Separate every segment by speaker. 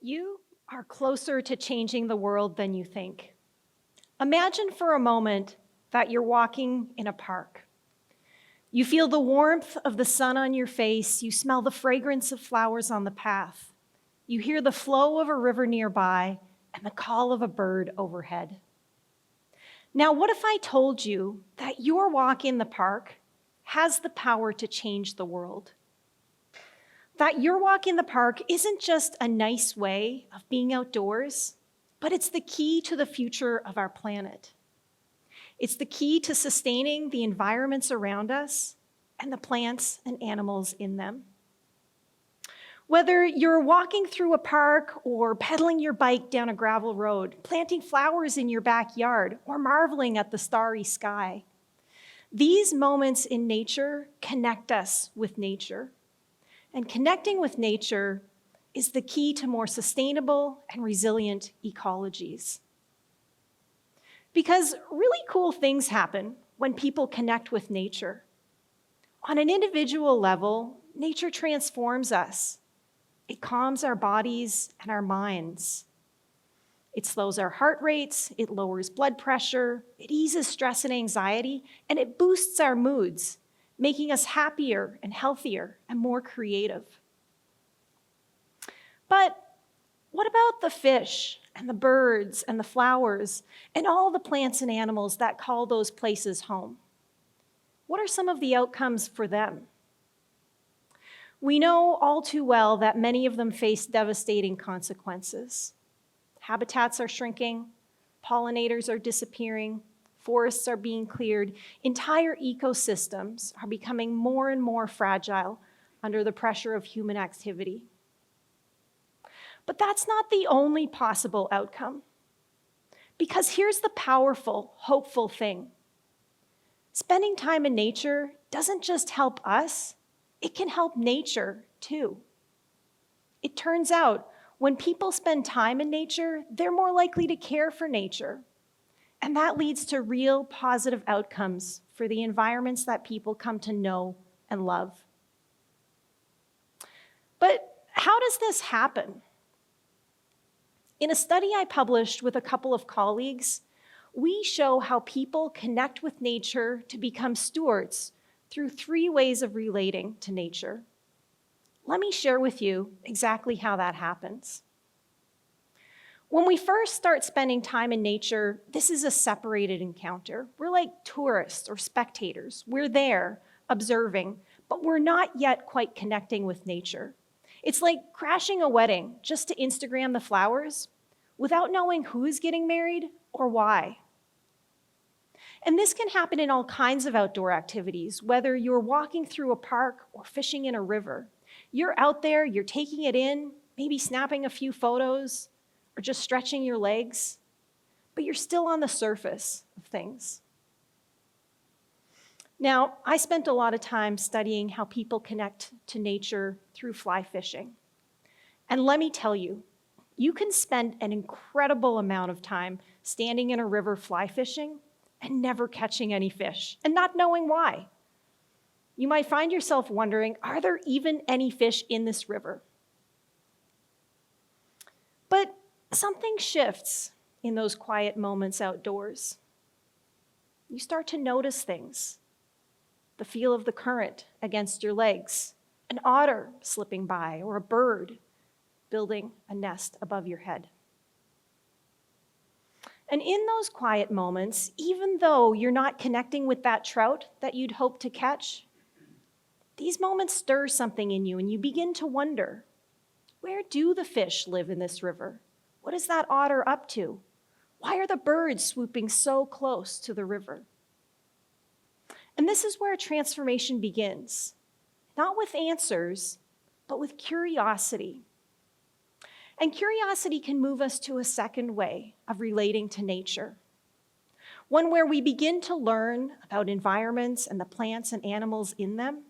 Speaker 1: You are closer to changing the world than you think. Imagine for a moment that you're walking in a park. You feel the warmth of the sun on your face. You smell the fragrance of flowers on the path. You hear the flow of a river nearby and the call of a bird overhead. Now, what if I told you that your walk in the park has the power to change the world? That your walk in the park isn't just a nice way of being outdoors, but it's the key to the future of our planet. It's the key to sustaining the environments around us and the plants and animals in them. Whether you're walking through a park or pedaling your bike down a gravel road, planting flowers in your backyard, or marveling at the starry sky, these moments in nature connect us with nature. And connecting with nature is the key to more sustainable and resilient ecologies. Because really cool things happen when people connect with nature. On an individual level, nature transforms us. It calms our bodies and our minds. It slows our heart rates, it lowers blood pressure, it eases stress and anxiety, and it boosts our moods, making us happier and healthier and more creative. But what about the fish and the birds and the flowers and all the plants and animals that call those places home? What are some of the outcomes for them? We know all too well that many of them face devastating consequences. Habitats are shrinking, pollinators are disappearing, forests are being cleared, entire ecosystems are becoming more and more fragile under the pressure of human activity. But that's not the only possible outcome. Because here's the powerful, hopeful thing. Spending time in nature doesn't just help us, it can help nature too. It turns out when people spend time in nature, they're more likely to care for nature. And that leads to real positive outcomes for the environments that people come to know and love. But how does this happen? In a study I published with a couple of colleagues, we show how people connect with nature to become stewards through 3 ways of relating to nature. Let me share with you exactly how that happens. When we first start spending time in nature, this is a separated encounter. We're like tourists or spectators. We're there, observing, but we're not yet quite connecting with nature. It's like crashing a wedding just to Instagram the flowers without knowing who's getting married or why. And this can happen in all kinds of outdoor activities, whether you're walking through a park or fishing in a river. You're out there, you're taking it in, maybe snapping a few photos, or just stretching your legs, but you're still on the surface of things. Now, I spent a lot of time studying how people connect to nature through fly fishing. And let me tell you, you can spend an incredible amount of time standing in a river fly fishing and never catching any fish, and not knowing why. You might find yourself wondering, are there even any fish in this river? But something shifts in those quiet moments outdoors. You start to notice things. The feel of the current against your legs, an otter slipping by, or a bird building a nest above your head. And in those quiet moments, even though you're not connecting with that trout that you'd hoped to catch, these moments stir something in you and you begin to wonder, where do the fish live in this river? What is that otter up to? Why are the birds swooping so close to the river? And this is where transformation begins, not with answers, but with curiosity. And curiosity can move us to a second way of relating to nature, one where we begin to learn about environments and the plants and animals in them,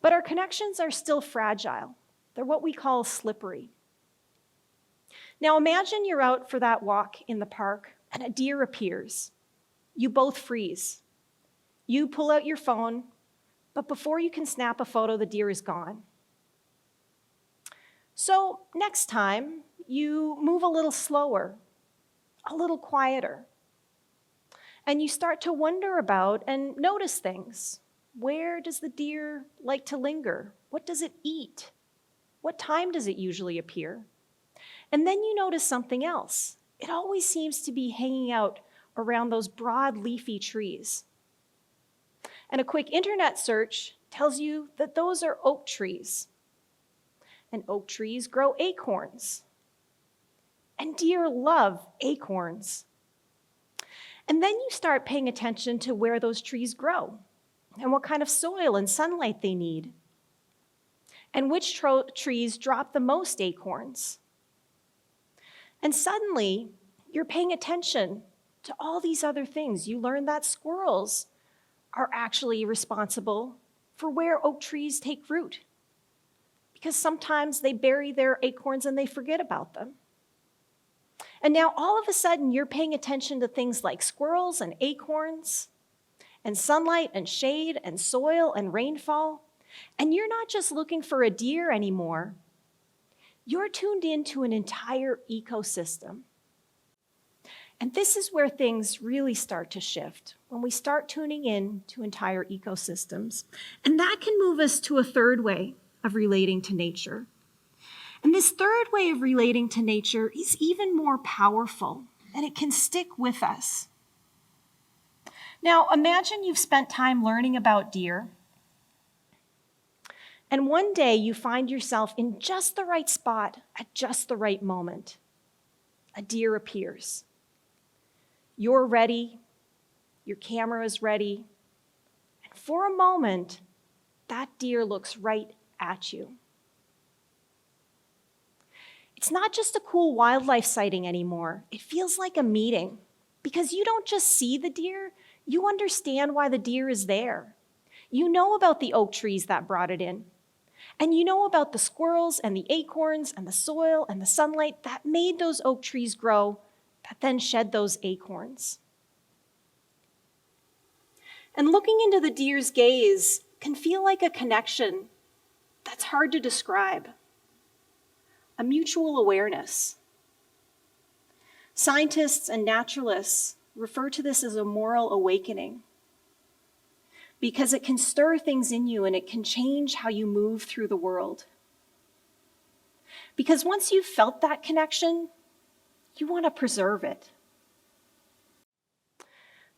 Speaker 1: but our connections are still fragile. They're what we call slippery. Now imagine you're out for that walk in the park and a deer appears. You both freeze. You pull out your phone, but before you can snap a photo, the deer is gone. So next time, you move a little slower, a little quieter, and you start to wonder about and notice things. Where does the deer like to linger? What does it eat? What time does it usually appear? And then you notice something else. It always seems to be hanging out around those broad leafy trees. And a quick internet search tells you that those are oak trees. And oak trees grow acorns. And deer love acorns. And then you start paying attention to where those trees grow and what kind of soil and sunlight they need, and which trees drop the most acorns. And suddenly, you're paying attention to all these other things. You learn that squirrels are actually responsible for where oak trees take root, because sometimes they bury their acorns and they forget about them. And now all of a sudden, you're paying attention to things like squirrels and acorns and sunlight and shade and soil and rainfall. And you're not just looking for a deer anymore. You're tuned into an entire ecosystem. And this is where things really start to shift, when we start tuning in to entire ecosystems. And that can move us to a third way of relating to nature. And this third way of relating to nature is even more powerful, and it can stick with us. Now, imagine you've spent time learning about deer, and one day you find yourself in just the right spot at just the right moment. A deer appears. You're ready, your camera is ready, and for a moment, that deer looks right at you. It's not just a cool wildlife sighting anymore. It feels like a meeting, because you don't just see the deer, you understand why the deer is there. You know about the oak trees that brought it in. And you know about the squirrels and the acorns and the soil and the sunlight that made those oak trees grow, that then shed those acorns. And looking into the deer's gaze can feel like a connection that's hard to describe. A mutual awareness. Scientists and naturalists refer to this as a moral awakening, because it can stir things in you and it can change how you move through the world. Because once you've felt that connection, you want to preserve it.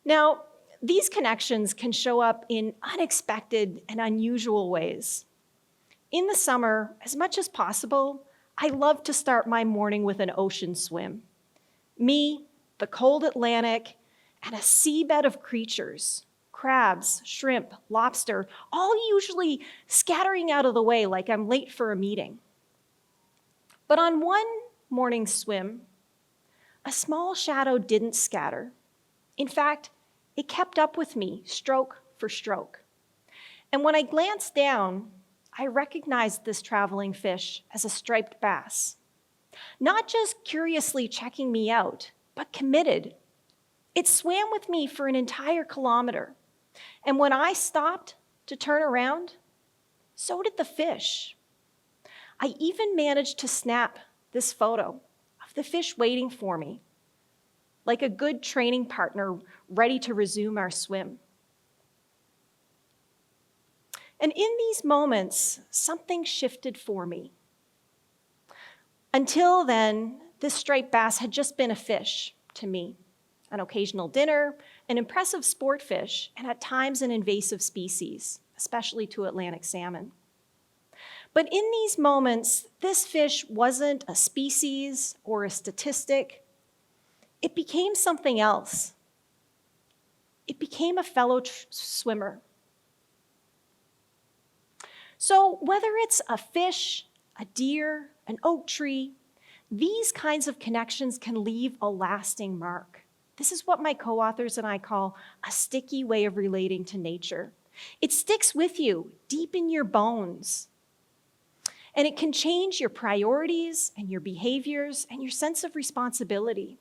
Speaker 1: Now, these connections can show up in unexpected and unusual ways. In the summer, as much as possible, I love to start my morning with an ocean swim. Me, the cold Atlantic, and a seabed of creatures, crabs, shrimp, lobster, all usually scattering out of the way like I'm late for a meeting. But on one morning swim, a small shadow didn't scatter. In fact, it kept up with me, stroke for stroke. And when I glanced down, I recognized this traveling fish as a striped bass. Not just curiously checking me out, but committed. It swam with me for an entire kilometer. And when I stopped to turn around, so did the fish. I even managed to snap this photo of the fish waiting for me, like a good training partner ready to resume our swim. And in these moments, something shifted for me. Until then, this striped bass had just been a fish to me, an occasional dinner, an impressive sport fish, and at times an invasive species, especially to Atlantic salmon. But in these moments, this fish wasn't a species or a statistic. It became something else. It became a fellow swimmer. So whether it's a fish, a deer, an oak tree, these kinds of connections can leave a lasting mark. This is what my co-authors and I call a sticky way of relating to nature. It sticks with you deep in your bones. And it can change your priorities and your behaviors and your sense of responsibility.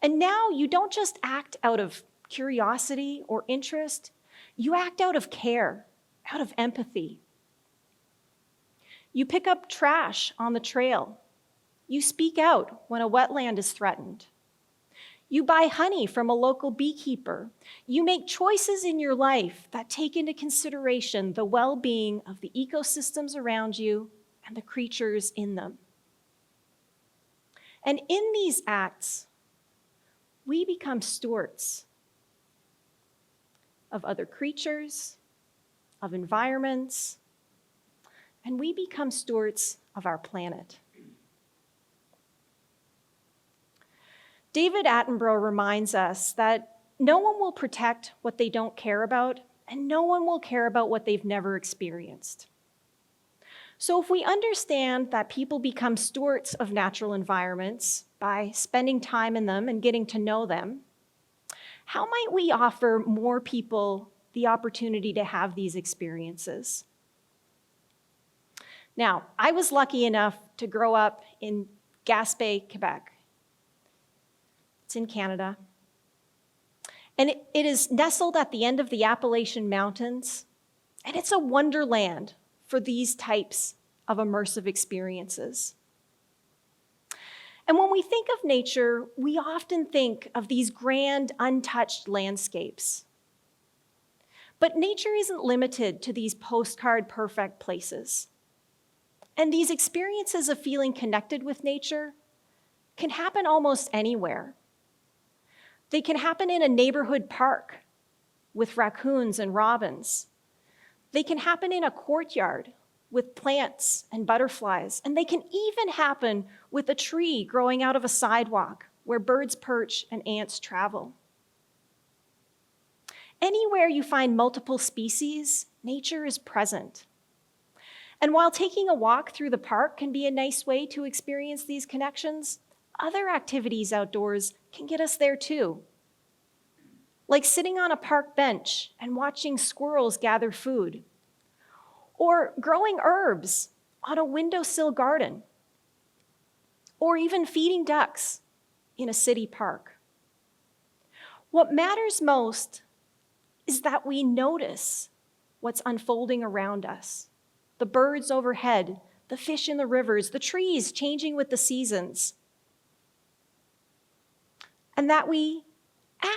Speaker 1: And now you don't just act out of curiosity or interest, you act out of care, out of empathy. You pick up trash on the trail. You speak out when a wetland is threatened. You buy honey from a local beekeeper. You make choices in your life that take into consideration the well-being of the ecosystems around you and the creatures in them. And in these acts, we become stewards of other creatures, of environments, and we become stewards of our planet. David Attenborough reminds us that no one will protect what they don't care about, and no one will care about what they've never experienced. So if we understand that people become stewards of natural environments by spending time in them and getting to know them, how might we offer more people the opportunity to have these experiences? Now, I was lucky enough to grow up in Gaspé, Quebec. It's in Canada. And it is nestled at the end of the Appalachian Mountains, and it's a wonderland for these types of immersive experiences. And when we think of nature, we often think of these grand, untouched landscapes. But nature isn't limited to these postcard perfect places. And these experiences of feeling connected with nature can happen almost anywhere. They can happen in a neighborhood park with raccoons and robins. They can happen in a courtyard with plants and butterflies. And they can even happen with a tree growing out of a sidewalk where birds perch and ants travel. Anywhere you find multiple species, nature is present. And while taking a walk through the park can be a nice way to experience these connections, other activities outdoors can get us there too. Like sitting on a park bench and watching squirrels gather food, or growing herbs on a windowsill garden, or even feeding ducks in a city park. What matters most is that we notice what's unfolding around us. The birds overhead, the fish in the rivers, the trees changing with the seasons. And that we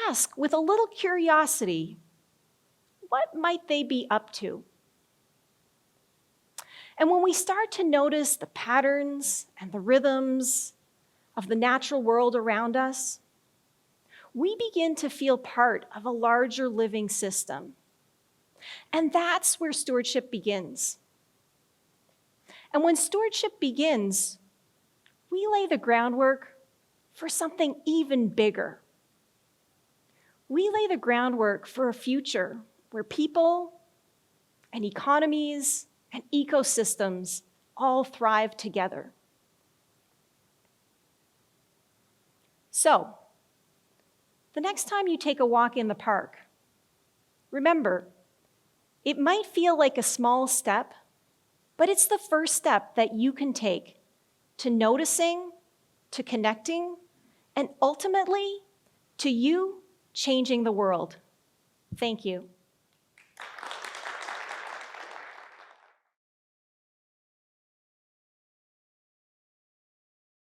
Speaker 1: ask with a little curiosity, what might they be up to? And when we start to notice the patterns and the rhythms of the natural world around us, we begin to feel part of a larger living system. And that's where stewardship begins. And when stewardship begins, we lay the groundwork for something even bigger. We lay the groundwork for a future where people and economies and ecosystems all thrive together. So, the next time you take a walk in the park, remember, it might feel like a small step, but it's the first step that you can take to noticing, to connecting, and ultimately to you changing the world. Thank you.